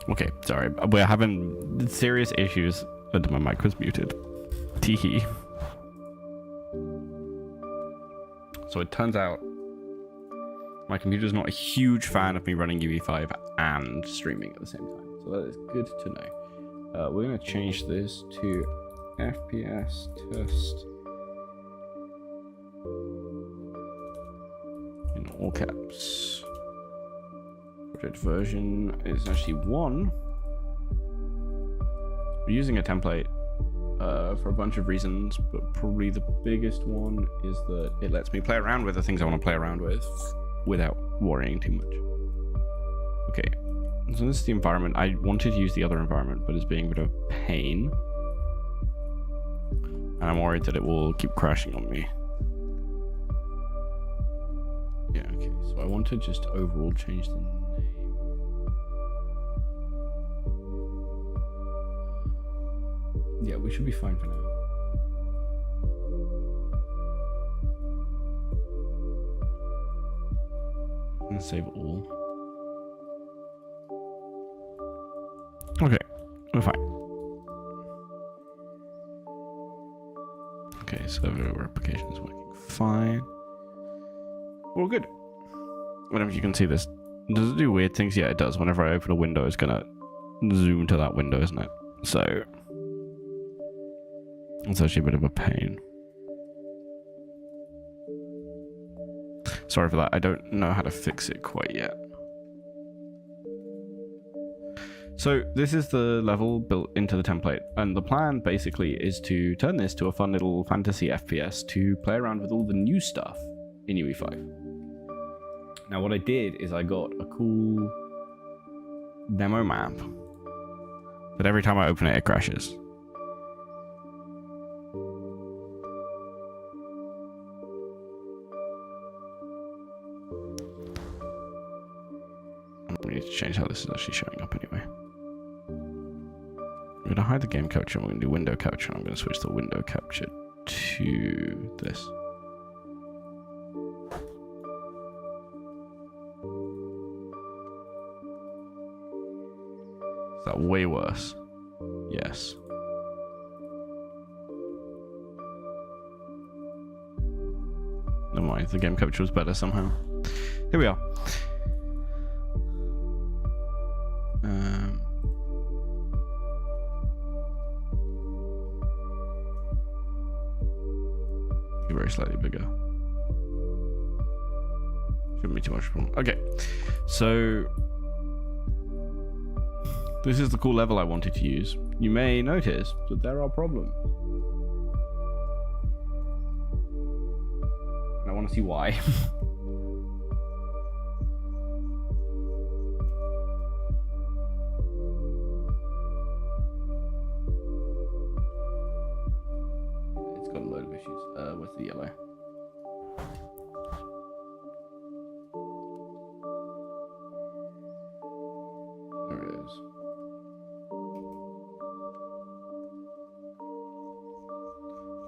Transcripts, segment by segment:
Okay, sorry. We're having serious issues. And my mic was muted. Teehee. So it turns out my computer's not a huge fan of me running UE5 and streaming at the same time. So that is good to know. We're going to change this to FPS test in all caps. Project version is actually 1. We're using a template for a bunch of reasons, but probably the biggest one is that it lets me play around with the things I want to play around with without worrying too much. Okay, so this is the environment. I wanted to use the other environment, but it's being a bit of a pain. And I'm worried that it will keep crashing on me. Yeah, okay, so I want to just overall change the name. Yeah, we should be fine for now. I'm gonna save all. Okay, we're fine. Okay, server replication is working fine. We're good. Whenever you can see this, does it do weird things? Yeah, it does. Whenever I open a window, it's gonna zoom to that window, isn't it? So it's actually a bit of a pain. Sorry for that. I don't know how to fix it quite yet. So this is the level built into the template, and the plan basically is to turn this to a fun little fantasy FPS to play around with all the new stuff in UE5. Now what I did is I got a cool demo map, but every time I open it, it crashes. We need to change how this is actually showing up anyway. I'm going to hide the game capture and we're going to do window capture, and I'm going to switch the window capture to this. Is that way worse? Yes. Never mind, the game capture was better somehow. Here we are. Very slightly bigger. Shouldn't be too much problem. Okay, so this is the cool level I wanted to use. You may notice that there are problems. And I want to see why. With the yellow. There it is.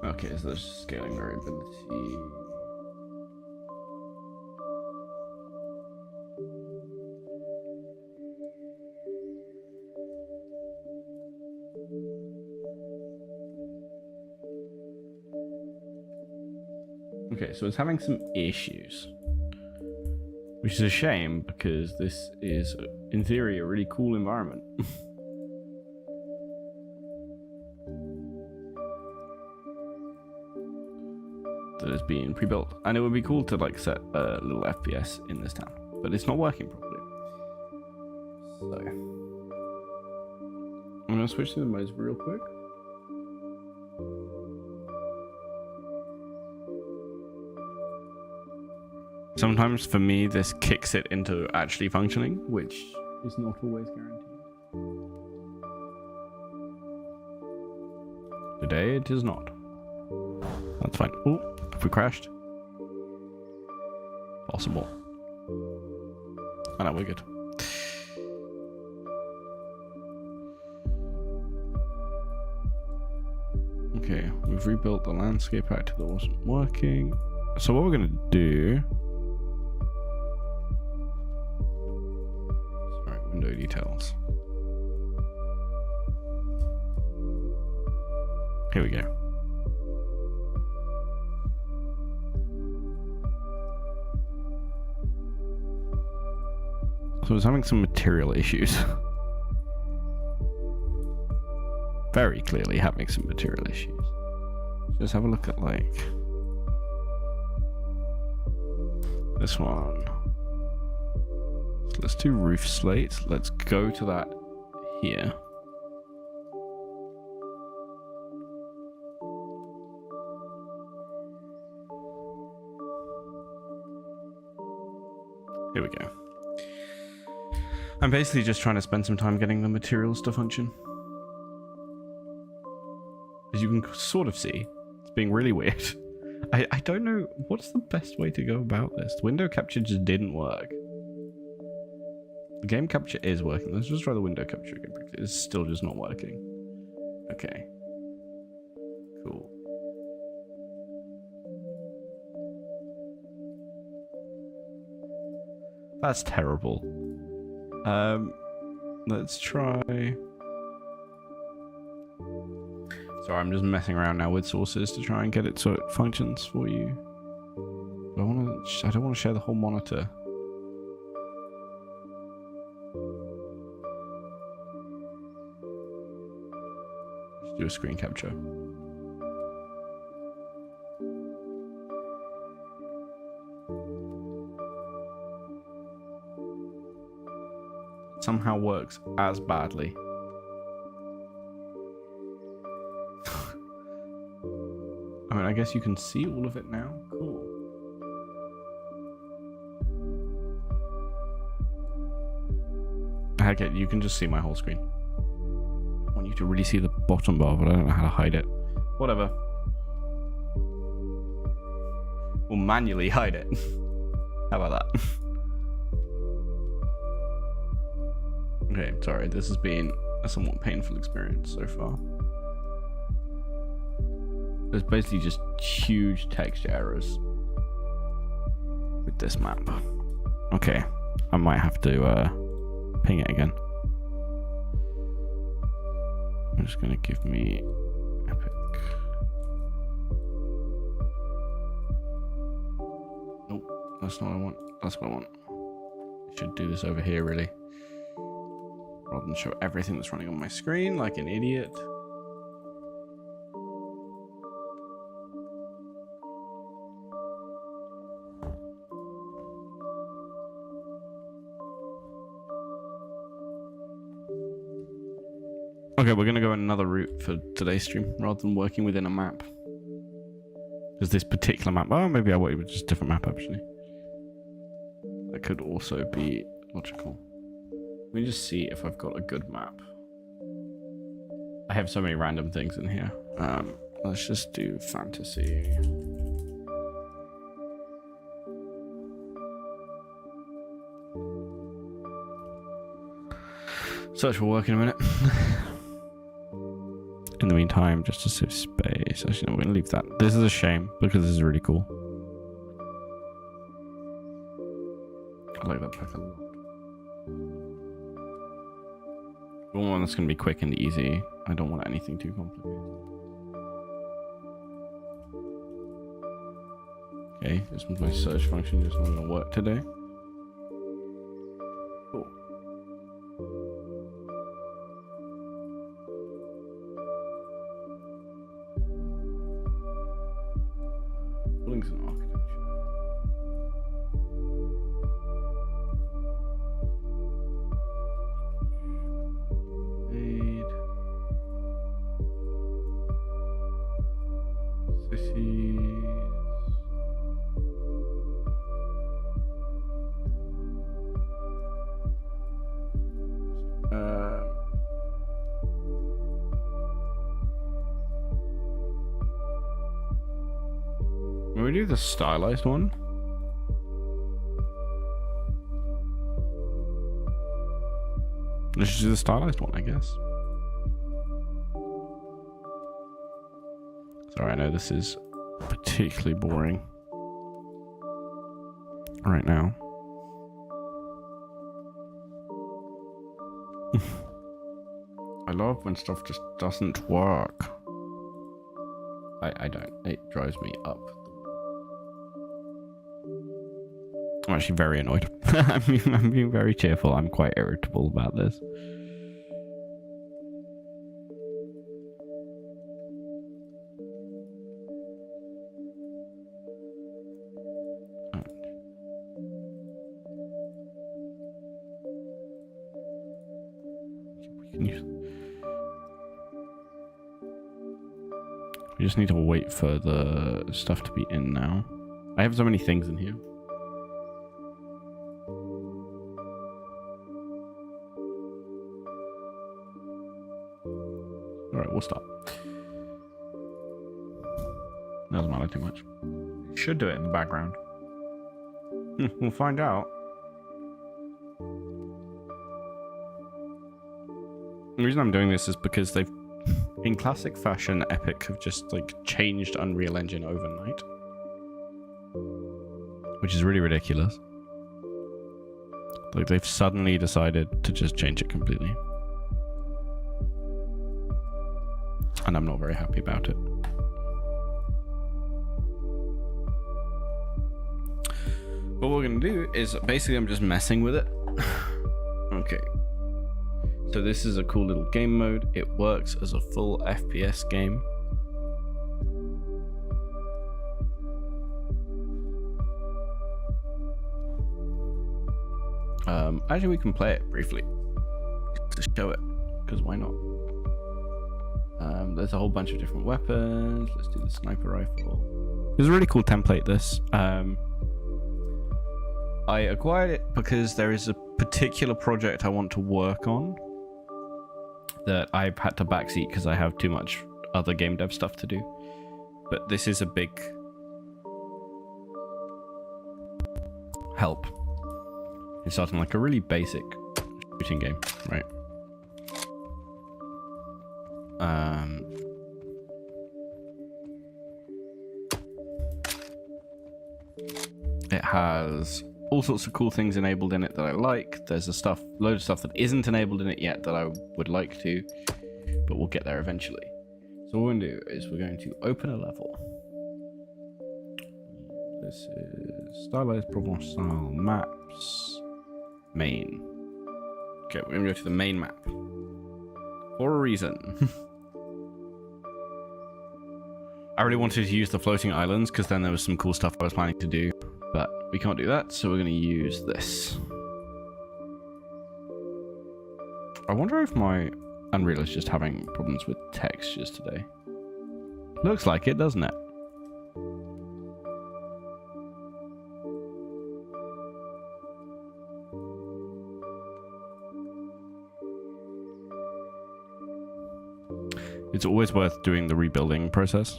Okay, so there's scaling variability. Okay, so it's having some issues, which is a shame because this is, in theory, a really cool environment. That is being pre-built, and it would be cool to like set a little FPS in this town, but it's not working properly. So I'm gonna switch to the modes real quick. Sometimes for me, this kicks it into actually functioning, which is not always guaranteed. Today it is not. That's fine. Oh, have we crashed? Possible. Oh no, we're good. Okay, we've rebuilt the landscape actor that wasn't working. So what we're gonna do... Sorry, window details. Here we go. So I was having some material issues. Very clearly having some material issues. Just have a look at like this one. So let's do roof slate. Let's go to that here. Here we go. I'm basically just trying to spend some time getting the materials to function. As you can sort of see, it's being really weird. I don't know, what's the best way to go about this? The window capture just didn't work. The game capture is working. Let's just try the window capture again. It's still just not working. Okay. Cool. That's terrible. Let's try... Sorry, I'm just messing around now with sources to try and get it so it functions for you. I don't want to share the whole monitor. Just do a screen capture. Somehow works as badly. I mean, I guess you can see all of it now. Cool. Okay, you can just see my whole screen. I want you to really see the bottom bar, but I don't know how to hide it. Whatever. We'll manually hide it. How about that? Okay, sorry, this has been a somewhat painful experience so far. There's basically just huge texture errors with this map. Okay, I might have to ping it again. I'm just gonna give me epic. Nope, that's not what I want. That's what I want. I should do this over here, really. Rather than show everything that's running on my screen like an idiot. Okay, we're going to go another route for today's stream rather than working within a map. Because this particular map... Oh, maybe I went with just a different map, actually. That could also be logical. Let me just see if I've got a good map. I have so many random things in here. Let's just do fantasy. Search will work in a minute. In the meantime, just to save space. Actually, no, we're gonna leave that. This is a shame because this is really cool. I like that pack a lot. I want one that's gonna be quick and easy. I don't want anything too complicated. Okay, this was my search function. Just not gonna work today. Cool. Buildings and architecture. Can we do the stylized one? Let's just do the stylized one, I guess. Sorry, I know this is particularly boring right now. I love when stuff just doesn't work. I don't. It drives me up. I'm actually very annoyed. I'm being very cheerful. I'm quite irritable about this. We just need to wait for the stuff to be in now. I have so many things in here. Alright, we'll stop. Doesn't matter too much. Should do it in the background. We'll find out. The reason I'm doing this is because they've, in classic fashion, Epic have just like changed Unreal Engine overnight, which is really ridiculous. Like they've suddenly decided to just change it completely, and I'm not very happy about it. What we're gonna do is basically I'm just messing with it. Okay. So this is a cool little game mode. It works as a full FPS game. Actually, we can play it briefly to show it, because why not? There's a whole bunch of different weapons. Let's do the sniper rifle. It's a really cool template, this. I acquired it because there is a particular project I want to work on that I've had to backseat because I have too much other game dev stuff to do. But this is a big help in starting like a really basic shooting game, right? It has all sorts of cool things enabled in it that I like. There's a load of stuff that isn't enabled in it yet that I would like to, but we'll get there eventually. So what we're going to do is we're going to open a level. This is Stylized Provençal Maps Main. Okay, we're going to go to the main map for a reason. I really wanted to use the floating islands because then there was some cool stuff I was planning to do. But we can't do that, so we're going to use this. I wonder if my Unreal is just having problems with textures today. Looks like it, doesn't it? It's always worth doing the rebuilding process.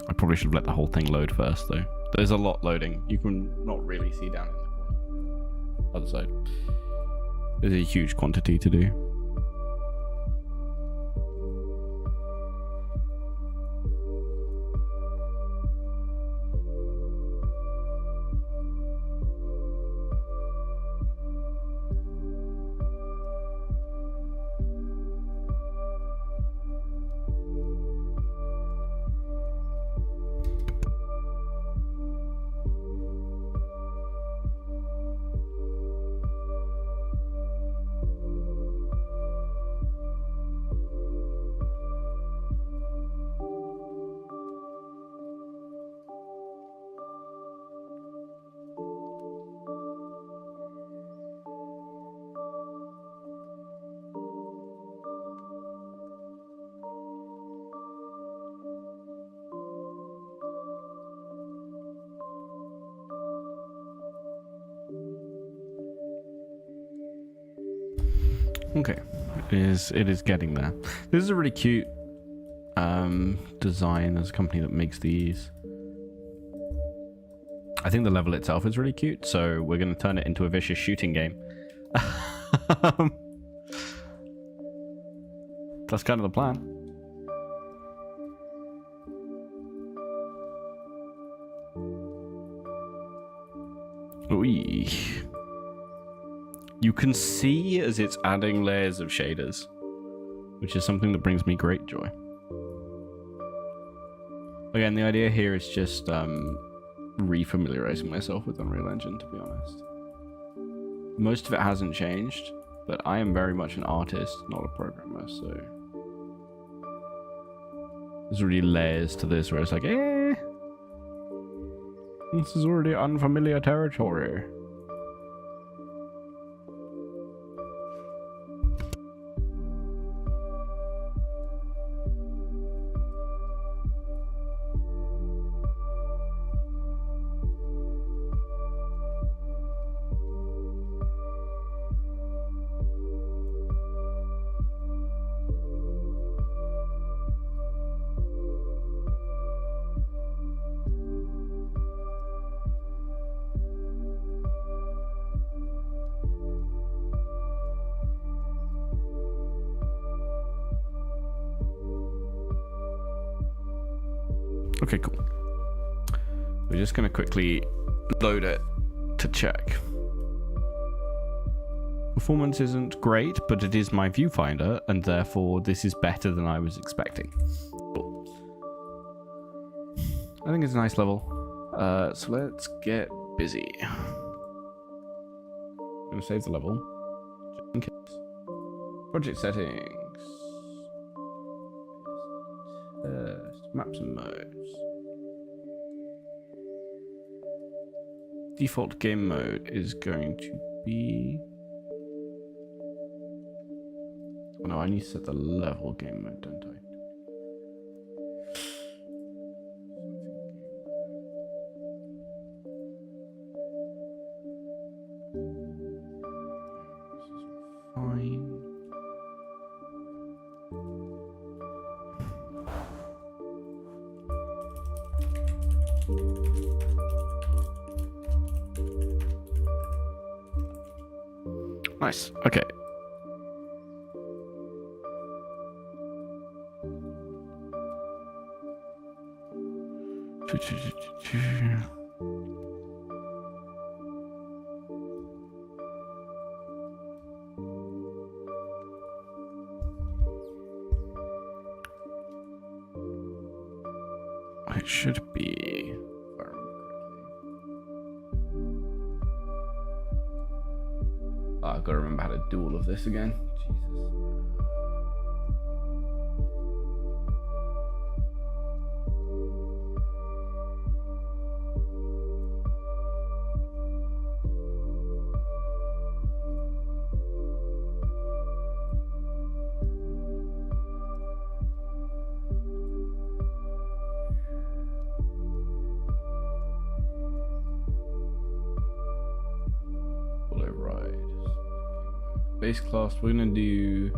I probably should have let the whole thing load first, though. There's a lot loading. You can not really see down in the corner. Other side. There's a huge quantity to do. Okay, it is getting there. This is a really cute design. There's a company that makes these. I think the level itself is really cute, so we're going to turn it into a vicious shooting game. That's kind of the plan. Ooh. You can see as it's adding layers of shaders, which is something that brings me great joy. Again, the idea here is just refamiliarizing myself with Unreal Engine, to be honest. Most of it hasn't changed, but I am very much an artist, not a programmer, so there's already layers to this where it's like, this is already unfamiliar territory. Okay, cool. We're just going to quickly load it to check. Performance isn't great, but it is my viewfinder, and therefore this is better than I was expecting. Cool. I think it's a nice level. So let's get busy. I'm going to save the level, just in case. Project settings. Maps and modes. Default game mode is going to be... Oh no, I need to set the level game mode, don't I? Fine. Nice. Okay. It should be. I've got to remember how to do all of this again. Jesus. Base class, we're gonna do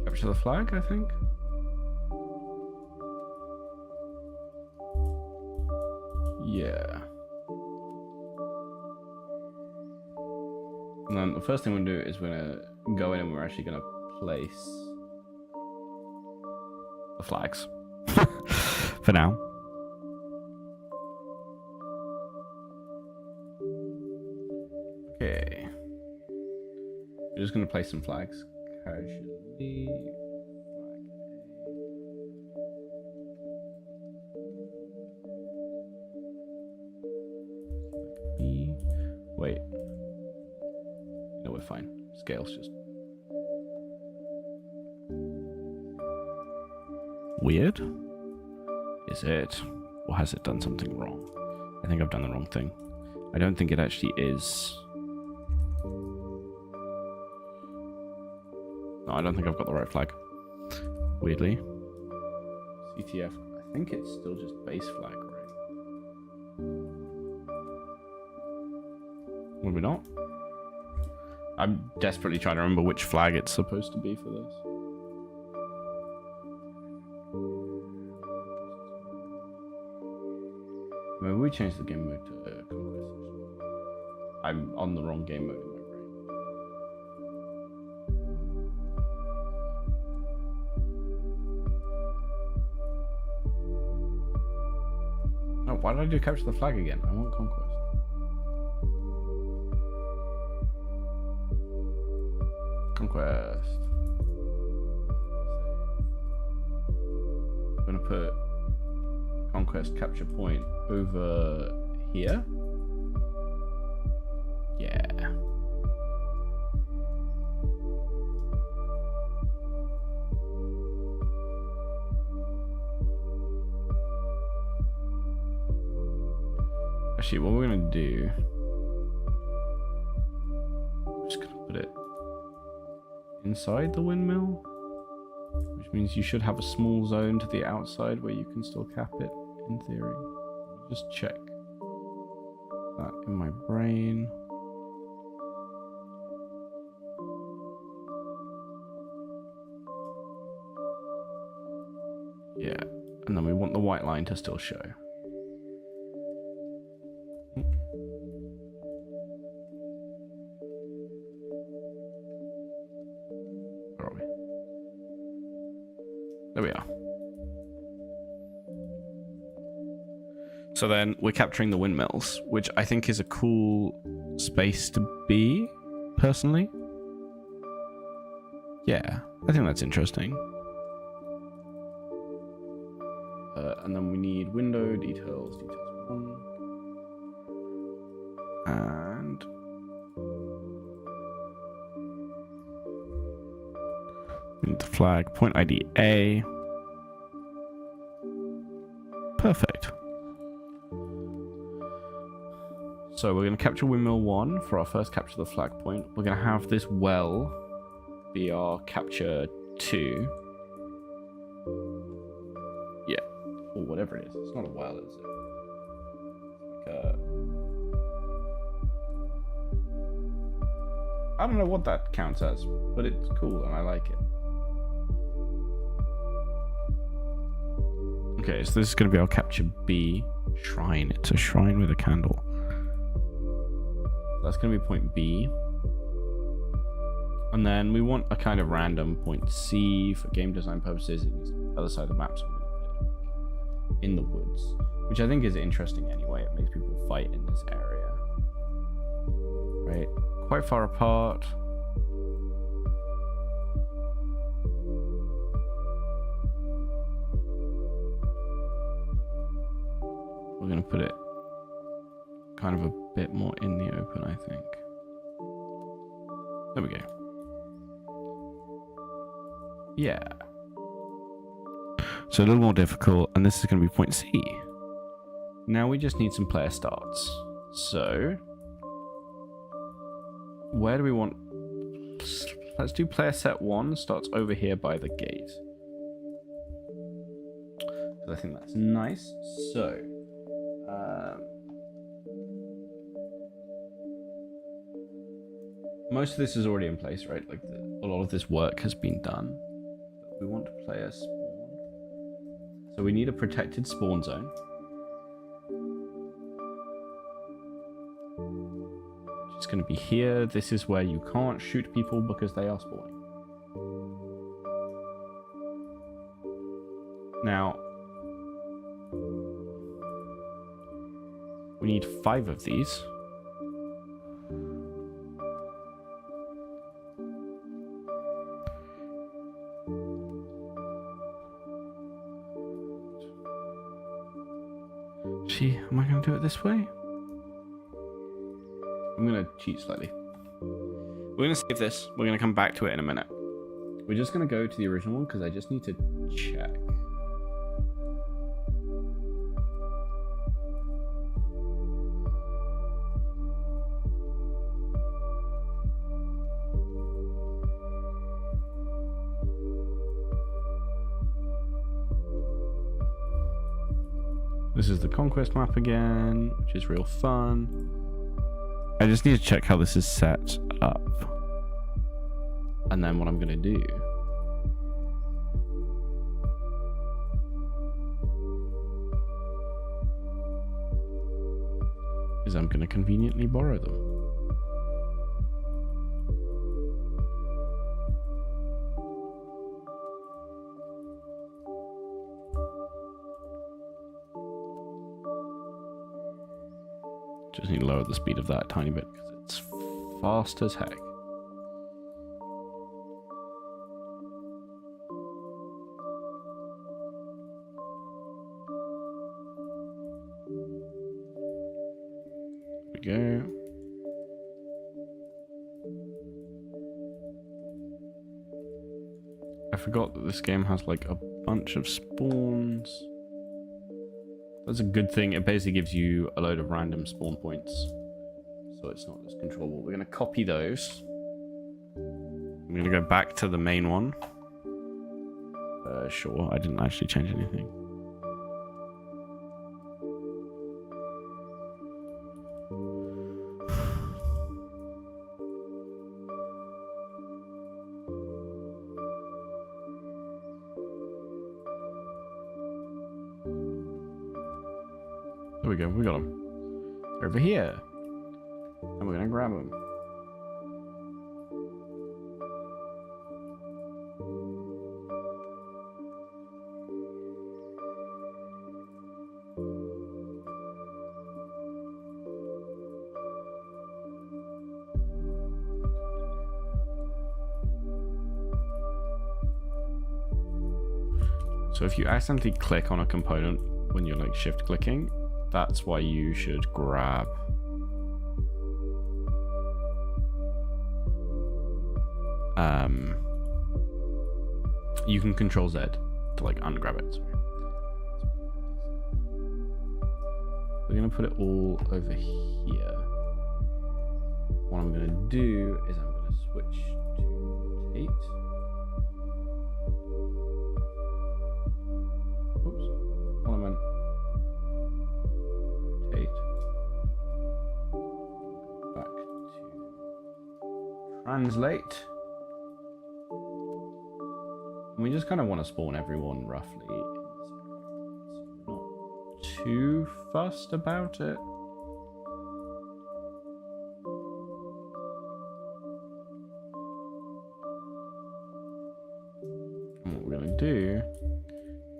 capture the flag, I think. Yeah. And then the first thing we're gonna do is we're gonna go in and we're actually gonna place the flags for now. Okay. We're just going to place some flags casually. Flag B. Wait. No, we're fine. Scale's just weird. Is it? Or has it done something wrong? I think I've done the wrong thing. I don't think it actually is. No, I don't think I've got the right flag. Weirdly. CTF. I think it's still just base flag, right? Maybe not. I'm desperately trying to remember which flag it's supposed to be for this. Maybe we changed the game mode to Conquest. I'm on the wrong game mode in my brain. Oh, why did I do capture the flag again? I want Conquest. Conquest. going to put conquest capture point over here. Yeah. Actually, what we're going to do, I'm just going to put it inside the windmill, which means you should have a small zone to the outside where you can still cap it, in theory. Just check that in my brain. Yeah, and then we want the white line to still show. Where are we? There we are. So then we're capturing the windmills, which I think is a cool space to be, personally. Yeah, I think that's interesting. And then we need window details 1. And we need the flag, point ID A. Perfect. So we're going to capture windmill 1 for our first capture of the flag point. We're going to have this well be our capture 2. Yeah, or whatever it is. It's not a well, is it? Like I don't know what that counts as, but it's cool and I like it. Okay, so this is going to be our capture B shrine. It's a shrine with a candle. That's going to be point B. And then we want a kind of random point C for game design purposes. It needs to be the other side of the map, so we're going to put it in the woods, which I think is interesting anyway. It makes people fight in this area. Right? Quite far apart. We're going to put it kind of a bit more in the open, I think. There we go. Yeah. So a little more difficult, and this is going to be point C. Now we just need some player starts. So, where do we want... Let's do player set 1, starts over here by the gate. So I think that's nice. So, most of this is already in place, right? Like a lot of this work has been done. But we want to play a spawn. So we need a protected spawn zone. Which is going to be here. This is where you can't shoot people because they are spawning. Now, we need 5 of these. Am I going to do it this way? I'm going to cheat slightly. We're going to save this. We're going to come back to it in a minute. We're just going to go to the original one because I just need to check. This is the conquest map again, which is real fun. I just need to check how this is set up. And then what I'm going to do is I'm going to conveniently borrow them. Just need to lower the speed of that a tiny bit because it's fast as heck. go. I forgot that this game has like a bunch of spawns. That's a good thing. It basically gives you a load of random spawn points, so it's not as controllable. We're going to copy those. I'm going to go back to the main one. Sure, I didn't actually change anything. There we go, we got them. They're over here. And we're gonna grab them. So if you accidentally click on a component when you're like shift clicking, that's why you should grab you can control Z to like ungrab it. Sorry. We're gonna put it all over here. What I'm gonna do is I'm gonna switch to Tate. Oops, what I meant. Tate. Back to translate. And we just kind of want to spawn everyone roughly. Not too fussed about it. And what we're going to do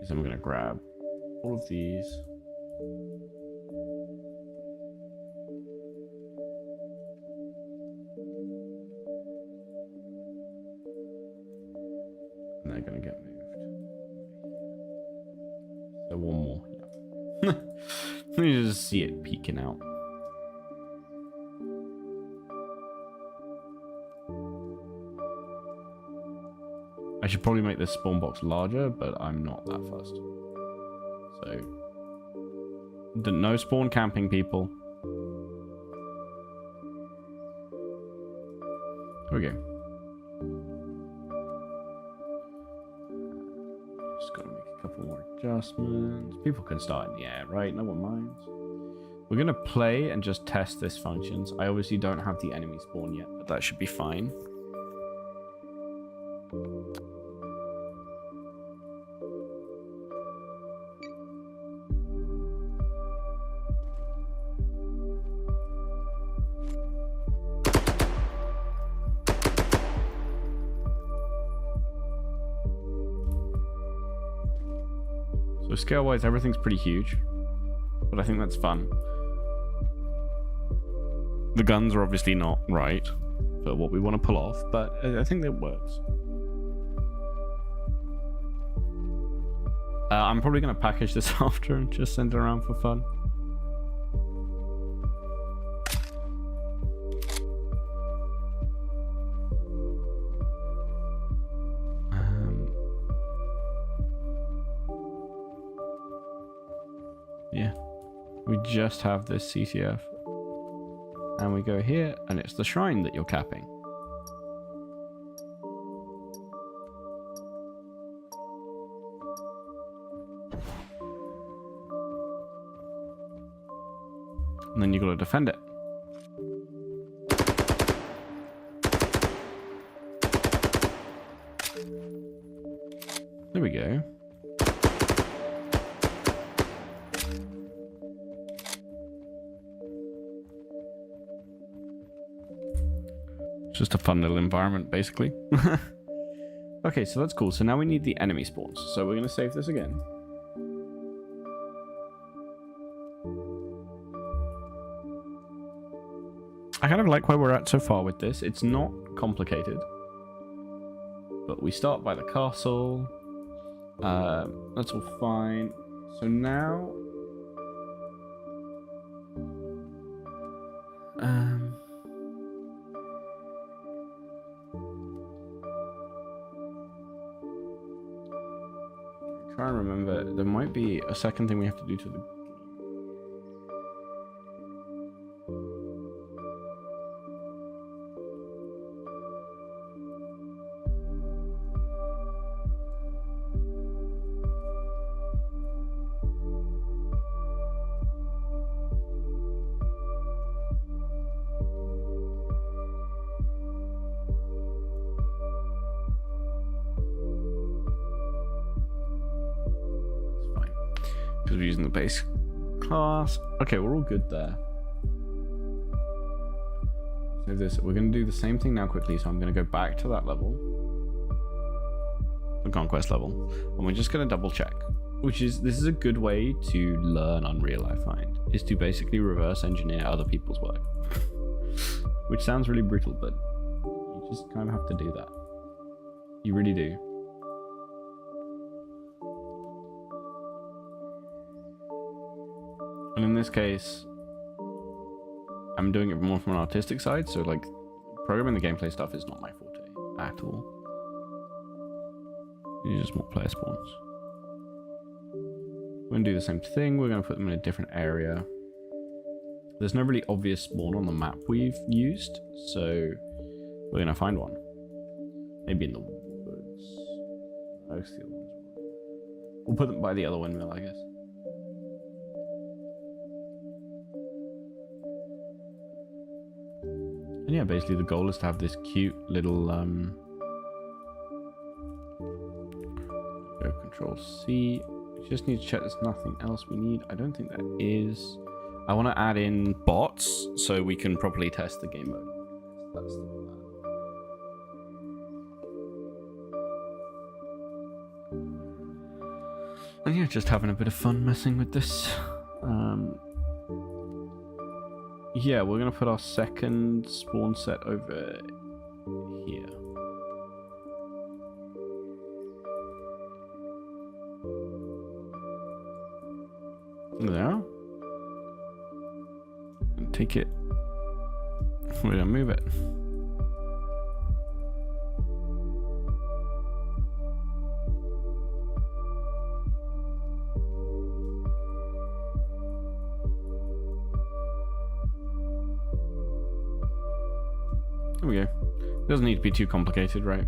is I'm going to grab all of these. And they're going to get moved. So one more. Yeah. Let me just see it peeking out. I should probably make this spawn box larger, but I'm not that fussed. So, no spawn camping, people. There we go. Just gotta make a couple more adjustments. People can start in the air, right? No one minds. We're gonna play and just test this functions. I obviously don't have the enemy spawn yet, but that should be fine. So scale-wise, everything's pretty huge, but I think that's fun. The guns are obviously not right for what we want to pull off, but I think that works. I'm probably going to package this after and just send it around for fun. Yeah, we just have this CTF. And we go here, and it's the shrine that you're capping. And then you got to defend it. There we go. Just a fun little environment, basically. Okay, so that's cool. So now we need the enemy spawns. So we're going to save this again. I kind of like where we're at so far with this. It's not complicated. But we start by the castle. That's all fine. So now... try and remember. There might be a second thing we have to do to the... Because we're using the base class. Okay, we're all good there. So this, we're going to do the same thing now quickly. So I'm going to go back to that level, the conquest level, and we're just going to double check. This is a good way to learn Unreal, I find, is to basically reverse engineer other people's work, which sounds really brutal, but you just kind of have to do that. You really do. And in this case, I'm doing it more from an artistic side, so like programming the gameplay stuff is not my forte at all. These are just more player spawns. We're going to do the same thing. We're going to put them in a different area. There's no really obvious spawn on the map we've used, so we're going to find one. Maybe in the woods. Most of the other ones. We'll put them by the other windmill, I guess. And yeah, basically the goal is to have this cute little go Control C. We just need to check there's nothing else we need. I don't think there is. I want to add in bots so we can properly test the game mode. That's the plan. And yeah, just having a bit of fun messing with this. Yeah, we're going to put our second spawn set over here. There. And take it. We're going to move it. There we go. It doesn't need to be too complicated, right?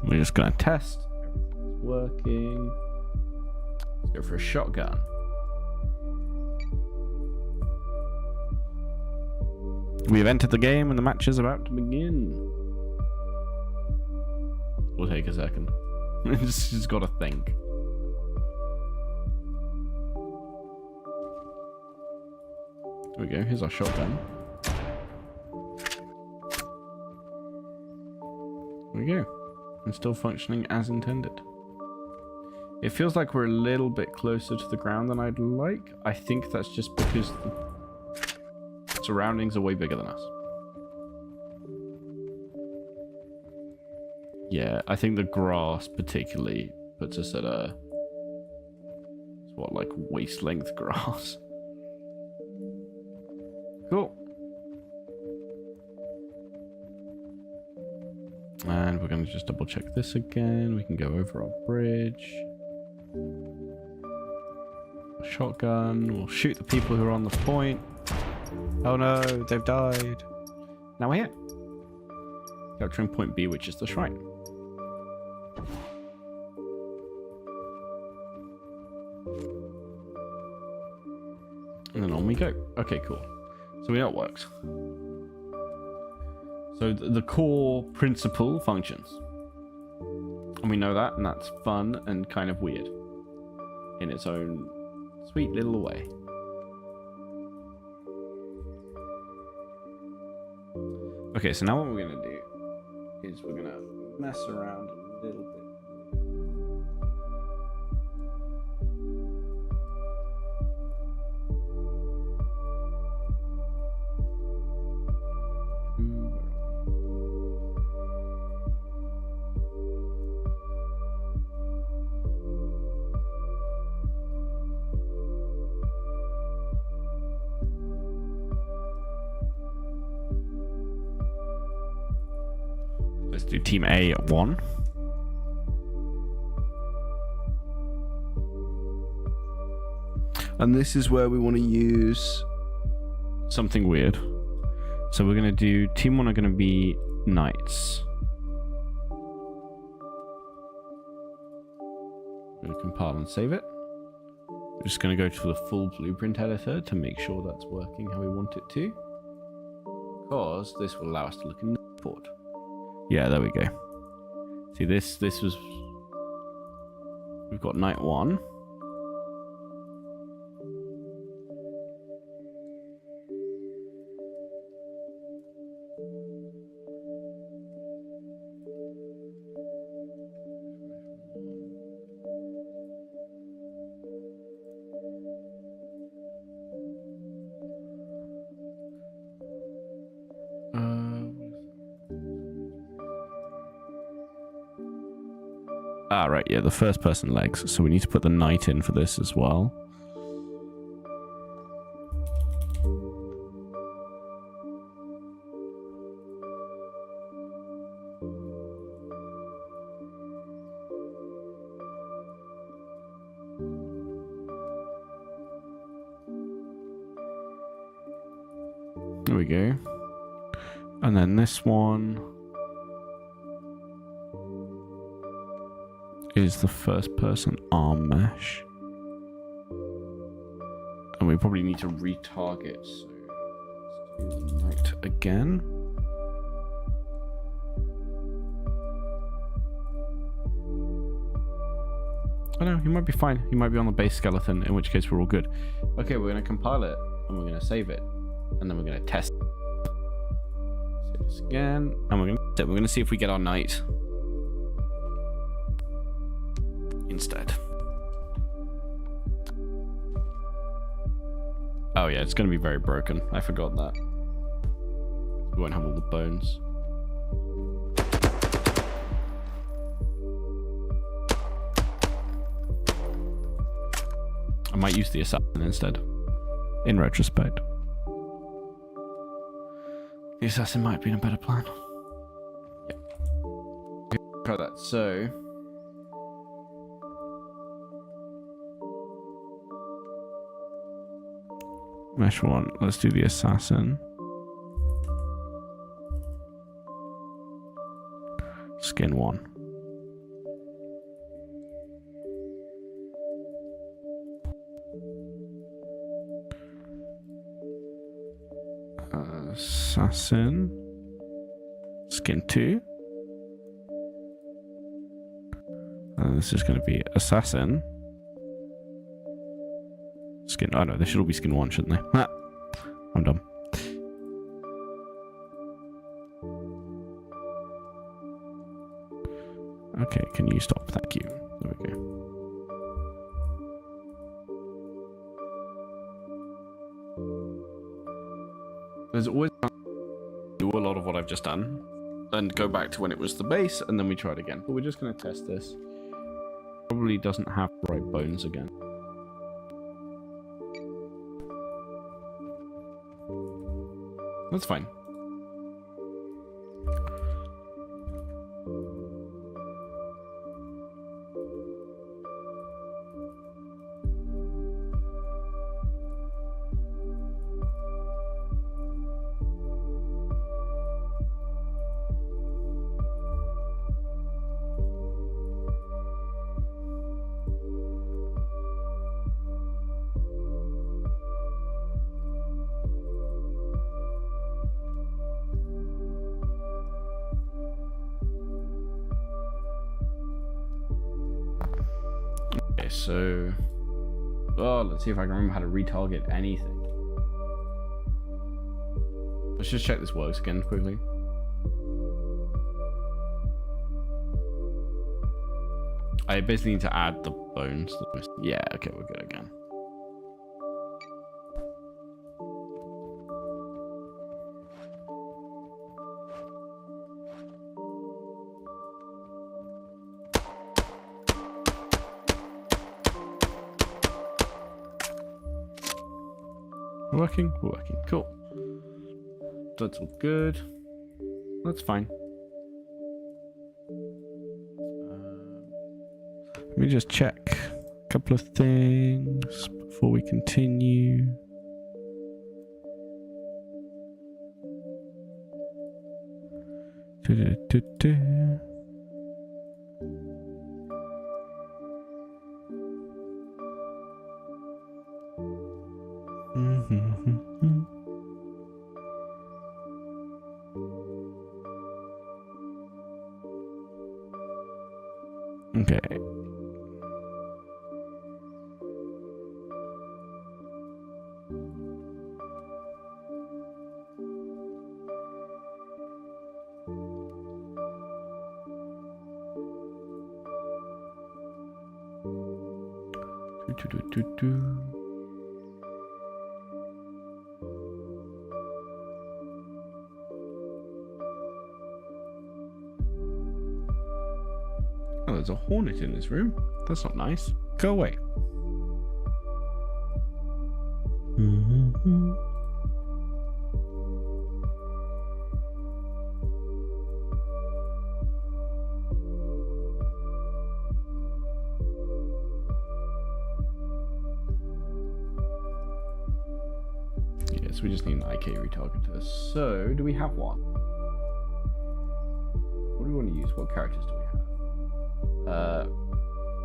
We're just gonna test. Everything's working. Let's go for a shotgun. We have entered the game and the match is about to begin. We'll take a second. Just gotta think. There we go. Here's our shotgun. There we go. I'm still functioning as intended. It feels like we're a little bit closer to the ground than I'd like. I think that's just because the surroundings are way bigger than us. Yeah, I think the grass particularly puts us at a... what, like waist length grass? Cool. And we're going to just double check this again. We can go over our bridge. Shotgun. We'll shoot the people who are on the point. Oh no, they've died. Now we're here. Capturing point B, which is the shrine. And then on we go. Okay, cool. So we know it works. So the core principle functions. And we know that, and that's fun and kind of weird. In its own sweet little way. Okay, so now what we're going to do is we're going to mess around a little bit. Let's do team A at 1. And this is where we want to use something weird. So we're going to do... Team 1 are going to be knights. I'm going to compile and save it. We're just going to go to the full blueprint editor to make sure that's working how we want it to. Because this will allow us to look in the port. Yeah, there we go. See, this was... We've got knight 1. Ah, right, yeah, the first person legs. So we need to put the knight in for this as well. There we go. And then this one is the first person arm mesh. And we probably need to retarget, so let's do the knight again. Oh no, he might be fine. He might be on the base skeleton, in which case we're all good. Okay, we're going to compile it, and we're going to save it. And then we're going to test it. Save this again. And we're going to see if we get our knight instead. Oh yeah, it's going to be very broken. I forgot that. We won't have all the bones. I might use the assassin instead, in retrospect. The assassin might have been a better plan. Yep. Try that. So mesh 1. Let's do the assassin. Skin 1. Assassin. Skin 2. And this is going to be assassin. Skin. Oh no, they should all be skin 1, shouldn't they? Ah, I'm dumb. Okay, can you stop? Thank you. There we go. There's always do a lot of what I've just done and go back to when it was the base, and then we try it again. But we're just going to test this. Probably doesn't have the right bones again. That's fine. So, oh, let's see if I can remember how to retarget anything. Let's just check this works again quickly. I basically need to add the bones. Yeah, okay, we're good again. We're working, cool. That's all good. That's fine. Let me just check a couple of things. before we continue. Du-du-du-du. Mm-hmm. Okay. Do-do-do-do-do. Oh, there's a hornet in this room. That's not nice. Go away. Mm-hmm. Yes, we just need an IK retargeter. So, do we have one? What do we want to use? What characters do we have?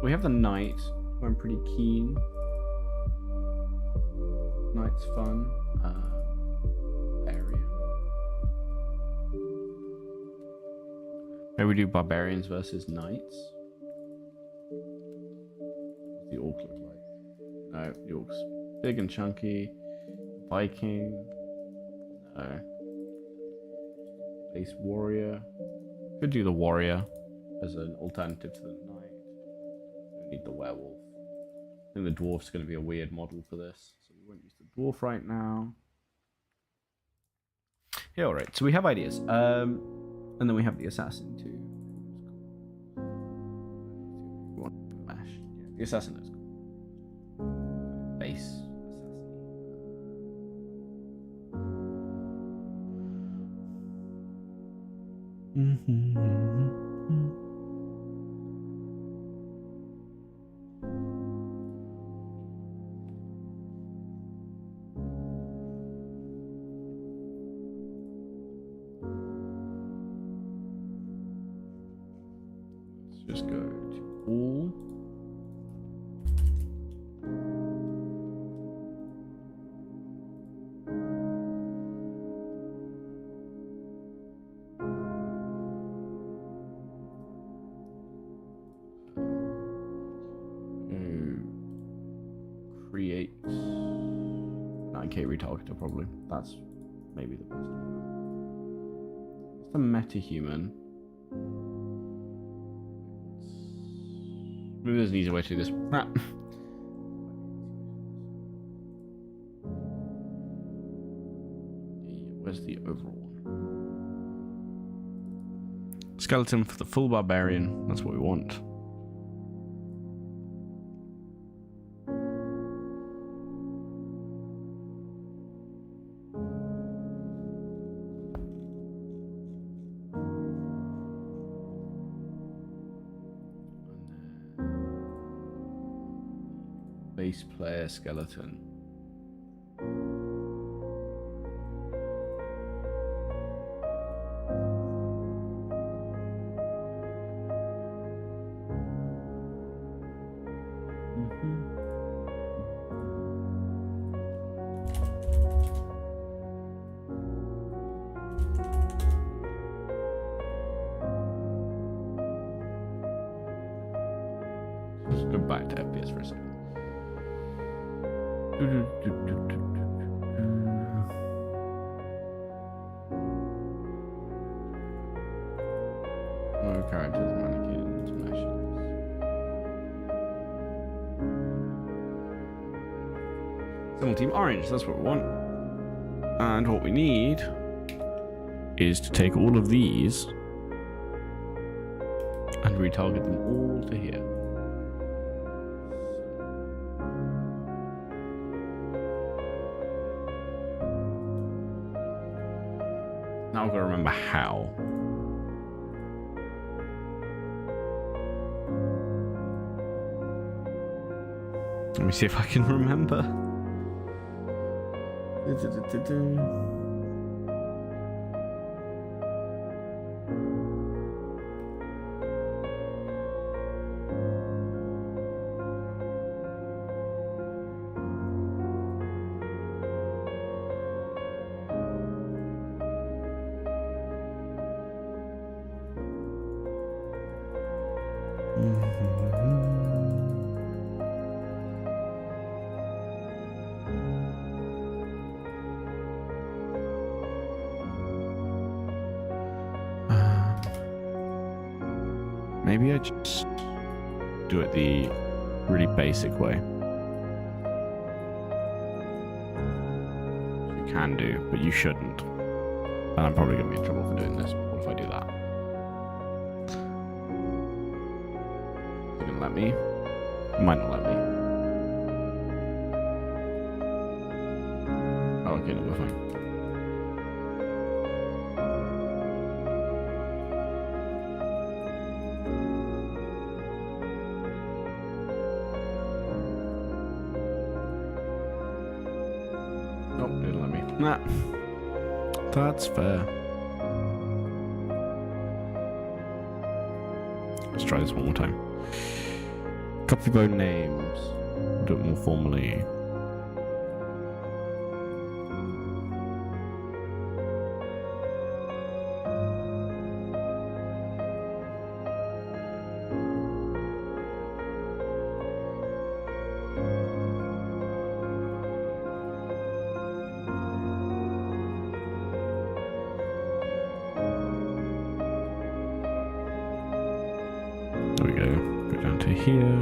We have the knight, who I'm pretty keen. Knight's fun. Barbarian. Maybe we do barbarians versus knights. What's the orc look like? No, the orc's big and chunky. Viking. No. Base warrior. Could do the warrior as an alternative to the knight. We need the werewolf. I think the dwarf's going to be a weird model for this, so we won't use the dwarf right now. Yeah, alright, so we have ideas. And then we have the assassin too. Mash. Yeah, the assassin is cool. Base assassin. Let's just go to all. Create an IK retargeter, probably. That's maybe the best one. It's the meta-human. Maybe there's an easier way to do this. Ah. Where's the overall one? Skeleton for the full barbarian. That's what we want. Base player skeleton. Let's go back to FPS for a second. No characters, mannequins, meshes. Single team orange, that's what we want. And what we need is to take all of these and retarget them all to here. Now I've got to remember how. Let me see if I can remember. Maybe I just do it the really basic way. You can do, but you shouldn't. And I'm probably going to be in trouble for doing this. What if I do that? Is it going to let me? It might not let me. Oh, okay, no, we're fine. Oh, it didn't let me. Nah. That's fair. Let's try this one more time. Copy bone names. Do it more formally. There we go. Go down to here.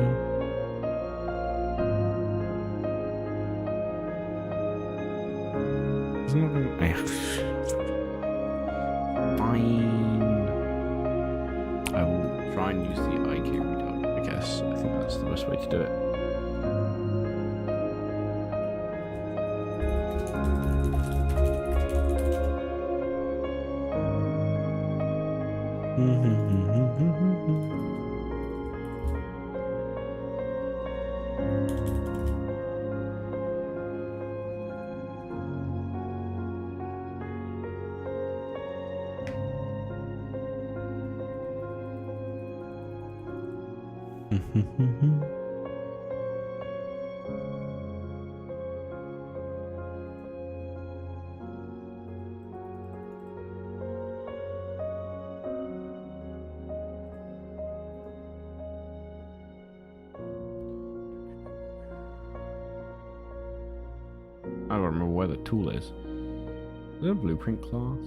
It's not gonna. Fine. I will try and use the IQ retarget, I guess. I think that's the best way to do it. I don't remember where the tool is. Is there a blueprint class?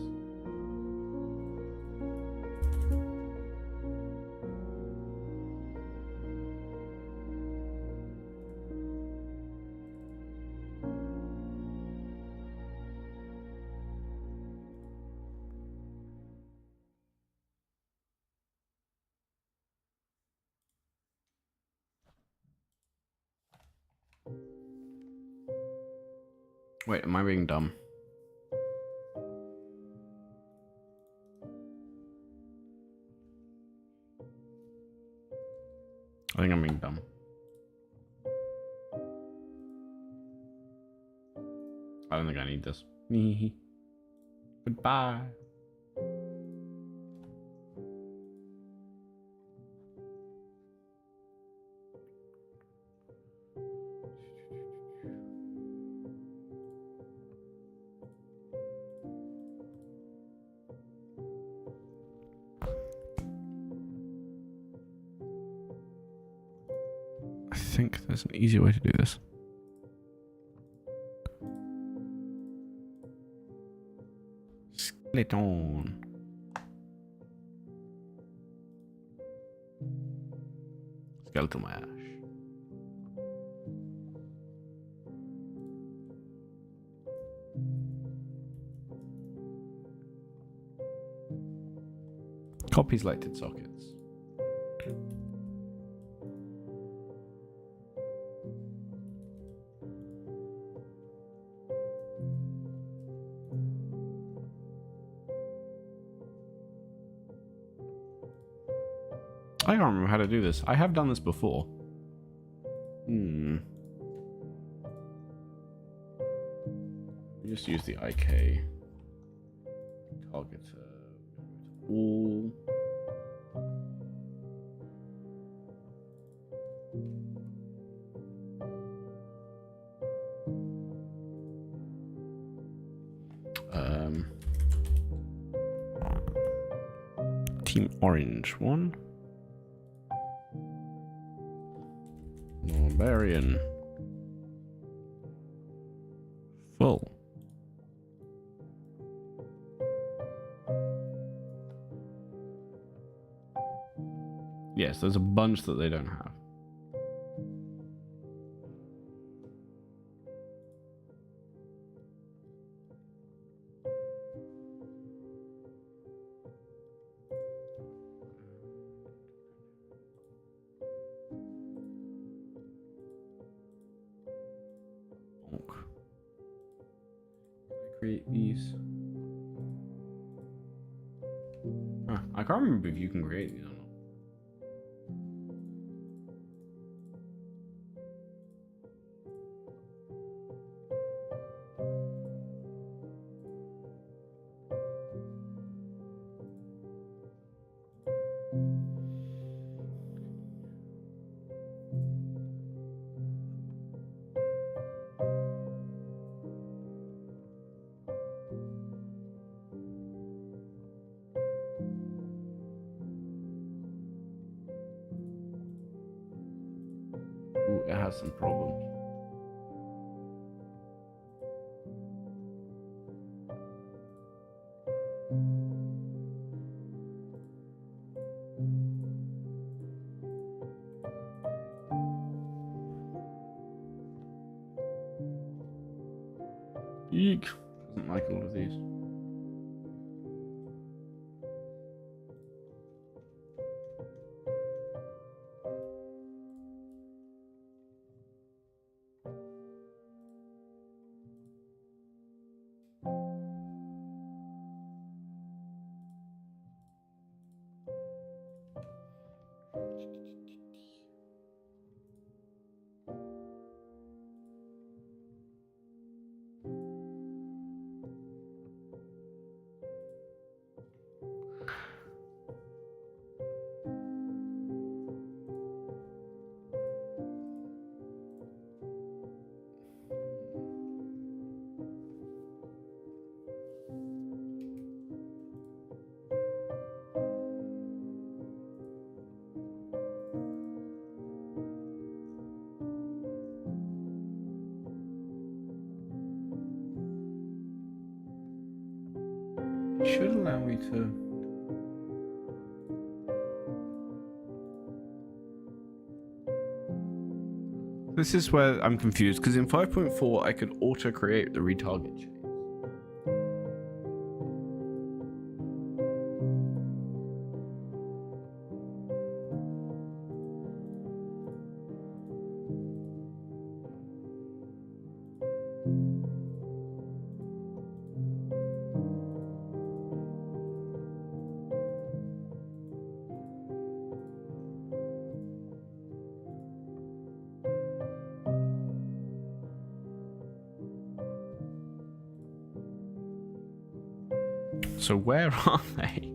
Wait, am I being dumb? I think I'm being dumb. I don't think I need this. Goodbye. I think there's an easier way to do this. Skeleton. Skeletal mash. Copy selected sockets. I can't remember how to do this. I have done this before. just use the IK target all. Team Orange one. Barbarian. Full. Yes, there's a bunch that they don't have. Create these. Huh, I can't remember if you can create these or not. Ooh, it has some problems. Eek. Doesn't like all of these. It should allow me to. This is where I'm confused, because in 5.4 I could auto create the retarget chains. So where are they?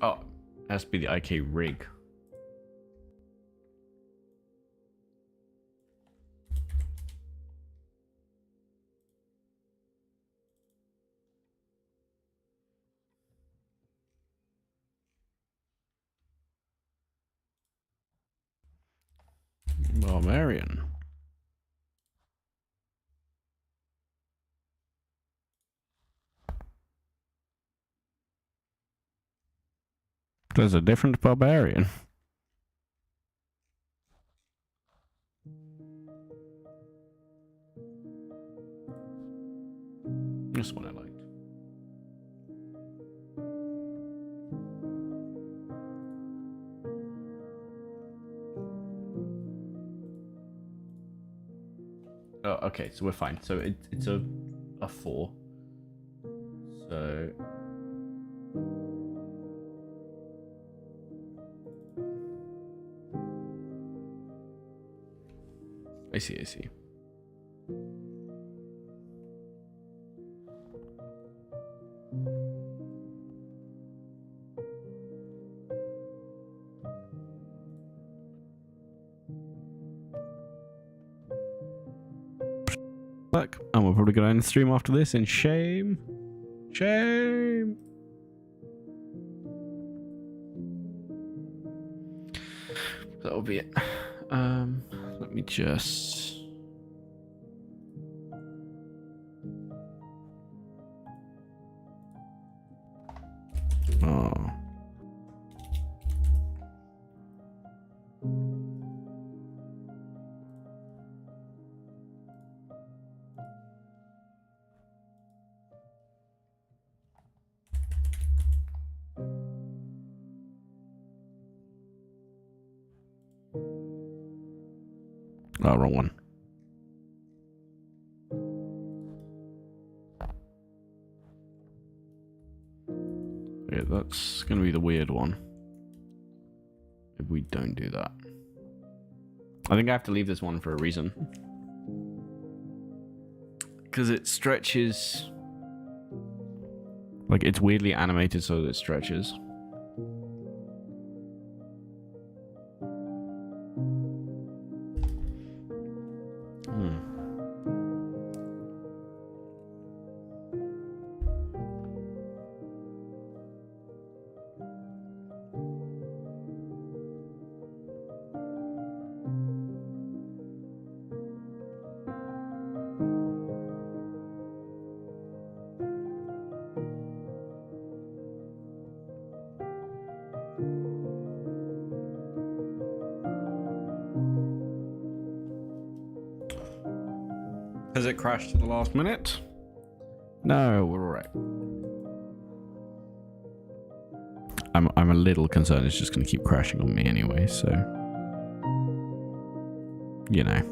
Oh, it has to be the IK rig. Barbarian. There's a different barbarian. This one I liked. Oh, okay, so we're fine. So it's a 4. So I see. Look, and we're probably going to end the stream after this in shame. Shame. That'll be it. Let me just... Oh. Oh, wrong one. Yeah, that's going to be the weird one. If we don't do that. I think I have to leave this one for a reason. Because it stretches... Like, it's weirdly animated so that it stretches. Has it crashed at the last minute? No, we're alright. I'm a little concerned it's just going to keep crashing on me anyway, so... You know.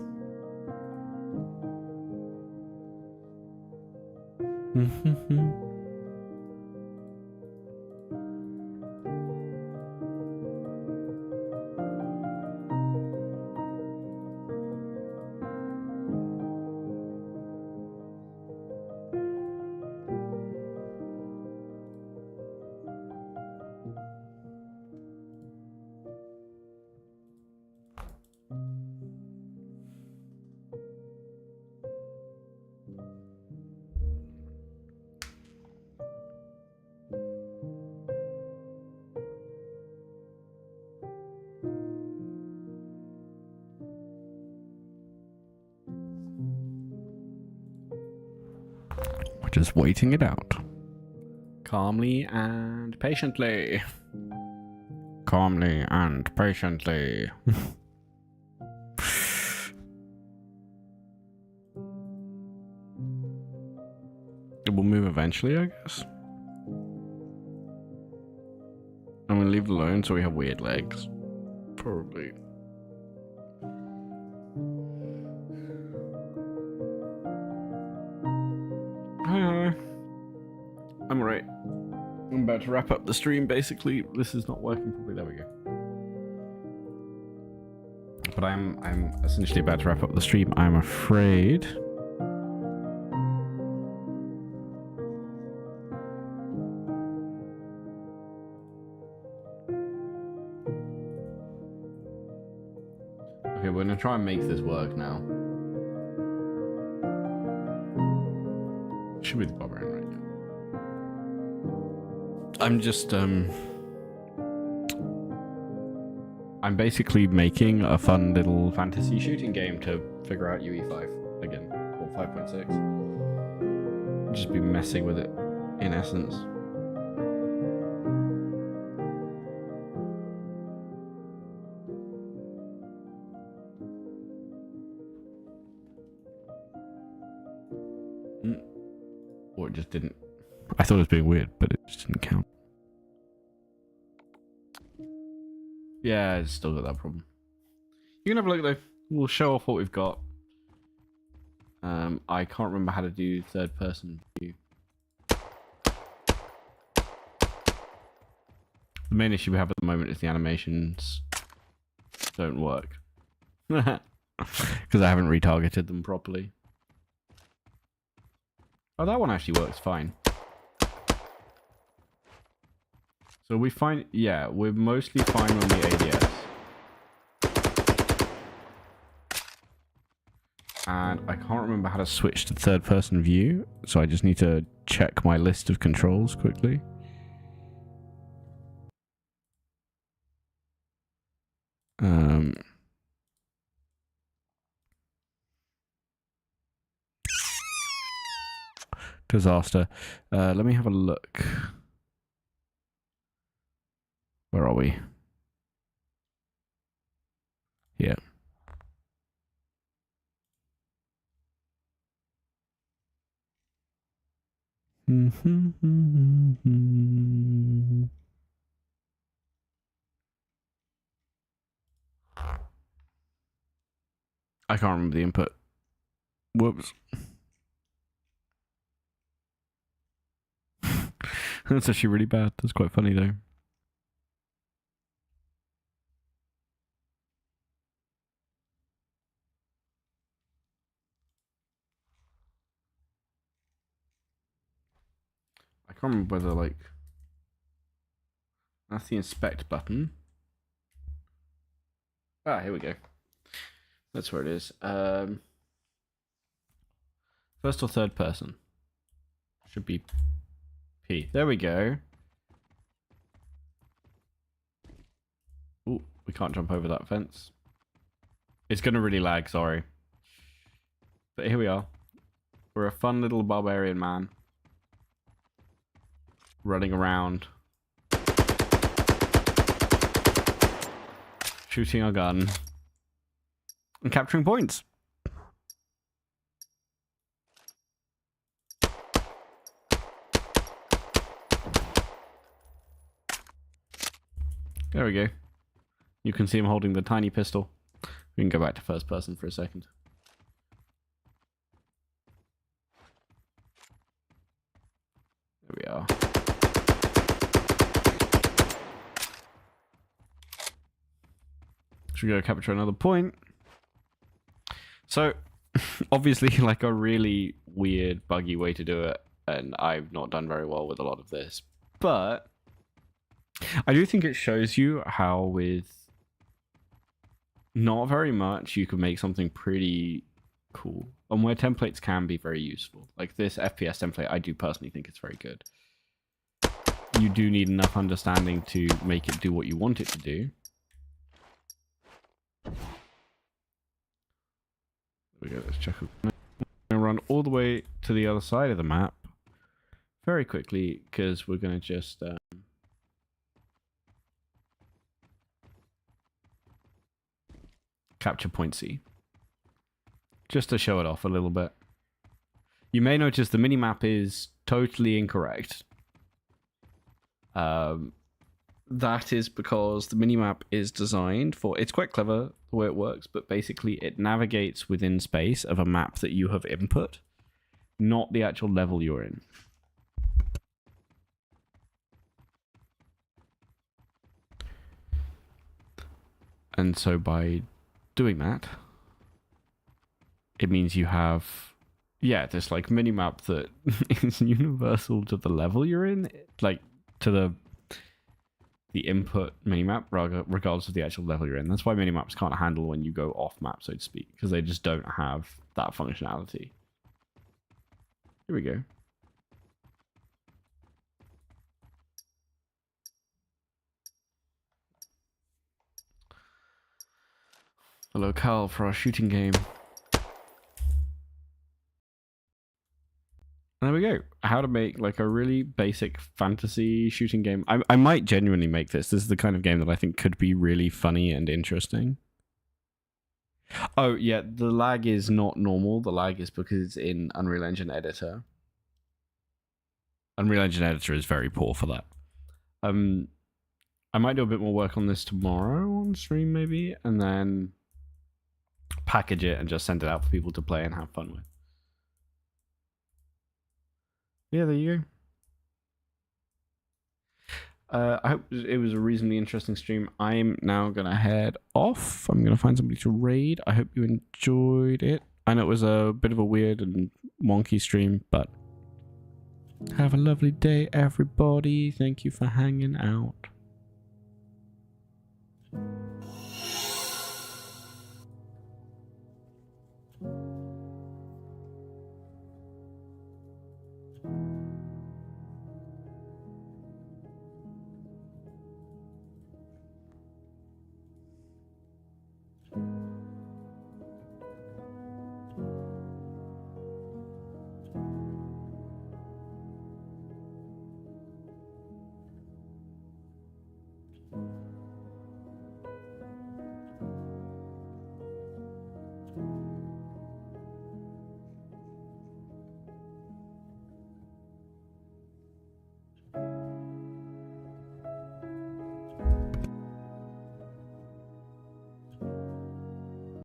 Just waiting it out. Calmly and patiently. Calmly and patiently. It will move eventually, I guess. I'm gonna leave it alone so we have weird legs. Probably. I'm alright. I'm about to wrap up the stream, basically. This is not working properly. There we go. But I'm essentially about to wrap up the stream, I'm afraid. Okay, we're gonna try and make this work now. Should be the barbarian right now. I'm just I'm basically making a fun little fantasy shooting game to figure out UE5 again, or 5.6. Just be messing with it in essence. Or it just didn't. I thought it was being weird, but it just didn't count. Yeah, it's still got that problem. You can have a look though. We'll show off what we've got. I can't remember how to do third person view. The main issue we have at the moment is the animations don't work. Because I haven't retargeted them properly. Oh, that one actually works fine. So we find, yeah, we're mostly fine on the ADS. And I can't remember how to switch to third person view, so I just need to check my list of controls quickly. Disaster. Let me have a look. Where are we? Yeah. I can't remember the input. Whoops. That's actually really bad. That's quite funny though. I can't remember whether like that's the inspect button. Ah, here we go. That's where it is. First or third person? Should be P. There we go. Ooh, we can't jump over that fence. It's gonna really lag, sorry. But here we are. We're a fun little barbarian man. Running around. Shooting our gun. And capturing points. There we go. You can see him holding the tiny pistol. We can go back to first person for a second. There we are. Should we go capture another point? So, obviously, like a really weird, buggy way to do it, and I've not done very well with a lot of this, but I do think it shows you how with not very much you can make something pretty cool, and where templates can be very useful. Like this FPS template, I do personally think it's very good. You do need enough understanding to make it do what you want it to do. There we go, let's check. I'm going to run all the way to the other side of the map very quickly, because we're going to just capture point C. Just to show it off a little bit. You may notice the minimap is totally incorrect. That is because the minimap is designed for... It's quite clever the way it works, but basically it navigates within space of a map that you have input, not the actual level you're in. And so by doing that, it means you have, yeah, this like minimap that is universal to the level you're in, like to the input minimap, regardless of the actual level you're in. That's why minimaps can't handle when you go off map, so to speak, because they just don't have that functionality. Here we go. A locale for our shooting game. There we go. How to make like a really basic fantasy shooting game. I might genuinely make this. This is the kind of game that I think could be really funny and interesting. Oh, yeah, the lag is not normal. The lag is because it's in Unreal Engine Editor. Unreal Engine Editor is very poor for that. I might do a bit more work on this tomorrow on stream, maybe, and then package it and just send it out for people to play and have fun with. Yeah, there you go. I hope it was a reasonably interesting stream. I'm now going to head off. I'm going to find somebody to raid. I hope you enjoyed it. I know it was a bit of a weird and wonky stream, but have a lovely day, everybody. Thank you for hanging out.